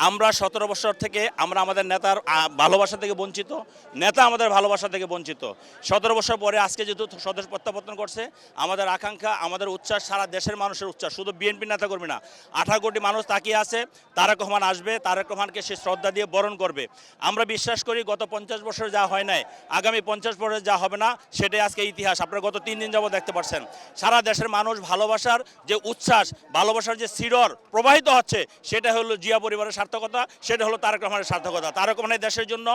আমরা 17 বছর থেকে আমরা আমাদের নেতার ভালোবাসা থেকে বঞ্চিত, নেতা আমাদের ভালোবাসা থেকে বঞ্চিত। 17 বছর পরে আজকে যেহেতু স্বদেশ প্রত্যাবর্তন করছে, আমাদের আকাঙ্ক্ষা, আমাদের উচ্ছ্বাস, সারা দেশের মানুষের উচ্ছ্বাস, শুধু বিএনপি নেতা কর্মী না, 18 কোটি মানুষ তাকিয়ে আছে। তারেক রহমান আসবে, তারেক রহমানকে সে শ্রদ্ধা দিয়ে বরণ করবে। আমরা বিশ্বাস করি গত 50 বছর যা হয় নাই, আগামী 50 বছর যা হবে না, সেটাই আজকে ইতিহাস। আপনারা গত 3 দিন যাবত দেখতে পাচ্ছেন সারা দেশের মানুষ ভালোবাসার যে উচ্ছ্বাস, ভালোবাসার যে শিরর প্রবাহিত হচ্ছে, সেটা হলো জিয়া পরিবারের সার্থকতা, সেটা হলো তারেক রহমানের সার্থকতা। তারেক রহমান দেশের জন্য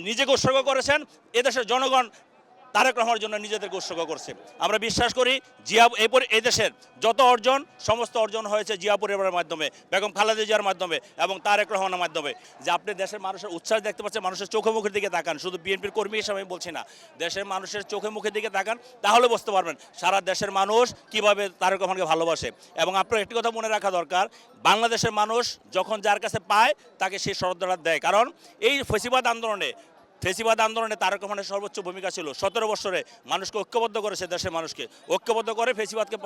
নিজেকে উৎসর্গ করেছেন, এদেশের জনগণ তারেক রহমানের জন্য নিজেদেরকে উৎসর্গ করছে। আমরা বিশ্বাস করি জিয়া এই দেশের যত অর্জন, সমস্ত অর্জন হয়েছে জিয়া পরিবারের মাধ্যমে, বেগম খালেদা জিয়ার মাধ্যমে এবং তারেক রহমানের মাধ্যমে। যে আপনি দেশের মানুষের উচ্ছ্বাস দেখতে পাচ্ছেন, মানুষের চোখে মুখের দিকে তাকান, শুধু বিএনপির কর্মী হিসাবে আমি বলছি না, দেশের মানুষের চোখে মুখের দিকে তাকান, তাহলে বুঝতে পারবেন সারা দেশের মানুষ কিভাবে তারেক রহমানকে ভালোবাসে। এবং আপনার একটি কথা মনে রাখা দরকার, বাংলাদেশের মানুষ যখন যার কাছে পায় তাকে সেই শ্রদ্ধাটা দেয়। কারণ এই ফেসিবাদ আন্দোলনে তারেক রহমানের সর্বোচ্চ ভূমিকা ছিল। 17 বছরে মানুষকে ঐক্যবদ্ধ করেছে, দেশের মানুষকে ঐক্যবদ্ধ করে ফেসিবাদকে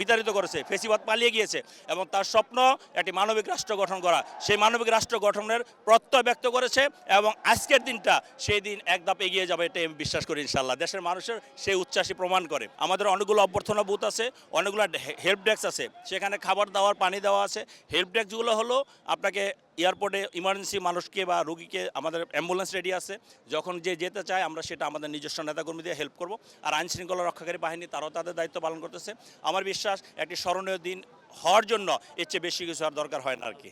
বিতাড়িত করেছে। ফেসিবাদ পালিয়ে গিয়েছে এবং তার স্বপ্ন একটি মানবিক রাষ্ট্র গঠন করা। সেই মানবিক রাষ্ট্র গঠনের প্রত্যয় ব্যক্ত করেছে এবং আজকের দিনটা সেই দিন এক ধাপ এগিয়ে যাবে, এটাই আমি বিশ্বাস করি ইনশাল্লাহ। দেশের মানুষের সেই উচ্ছ্বাসই প্রমাণ করে। আমাদের অনেকগুলো অভ্যর্থনা বুথ আছে, অনেকগুলো হেল্প ডেস্ক আছে, সেখানে খাবার দেওয়ার, পানি দেওয়া আছে। হেল্প ডেস্কগুলো হলো আপনাকে এয়ারপোর্টে ইমার্জেন্সি মানুষকে বা রোগীকে, আমাদের অ্যাম্বুলেন্স রেডি আছে, যখন যে যেতে চায় আমরা সেটা আমাদের নিজস্ব নেতাকর্মী দিয়ে হেল্প করব। আর আইনশৃঙ্খলা রক্ষাকারী বাহিনী তারাও তাদের দায়িত্ব পালন করতেছে। আমার বিশ্বাস একটি স্মরণীয় দিন হওয়ার জন্য এর চেয়ে বেশি কিছু আর দরকার হয় না আর কি।